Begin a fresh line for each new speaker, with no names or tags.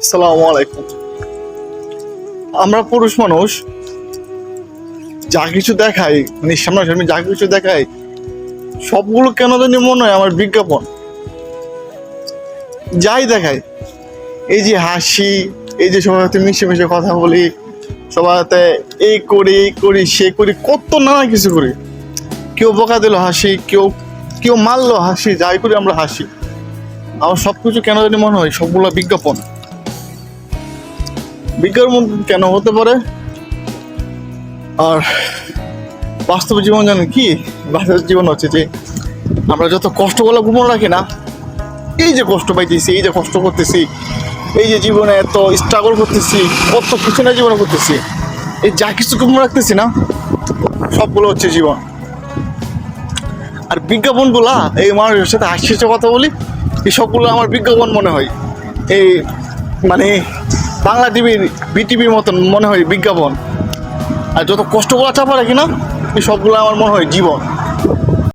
আসসালামু আলাইকুম। আমরা পুরুষ মানুষ যা কিছু দেখাই, মানে সামনাসামনি যা কিছু দেখাই, সবগুলো কেন জানি মনে হয় আমার বিজ্ঞাপন। যাই দেখাই, এই যে হাসি, এই যে সবার সাথে মিশে মিশে কথা বলি, সবার সাথে এই করি এই করি সে করি, কত নানা কিছু করি। কেউ বকা দিল হাসি, কেউ কেউ মারলো হাসি, যাই করি আমরা হাসি। আমার সবকিছু কেন জানি মনে হয় সবগুলো বিজ্ঞাপন। বিজ্ঞাপন কেন হতে পারে? আর বাস্তব জীবন জানেন কি? বাস্তব জীবন হচ্ছে যে আমরা যত কষ্টগুলো গোপন রাখি না, এই যে কষ্ট পাইতেছি, এই যে কষ্ট করতেছি, এই যে জীবনে এত স্ট্রাগল করতেছি, কত কিছু না জীবনে করতেছি, এই যা কিছু গোপন রাখতেছি না, সবগুলো হচ্ছে জীবন। আর বিজ্ঞাপনগুলা, এই মানুষের সাথে হাসিতে কথা বলি, এই সবগুলো আমার বিজ্ঞাপন মনে হয়। এই মানে বাংলা টিভির, বিটিভির মতন মনে হয় বিজ্ঞাপন। আর যত কষ্টগুলো চাপা রাখি না, এই সবগুলো আমার মনে হয় জীবন।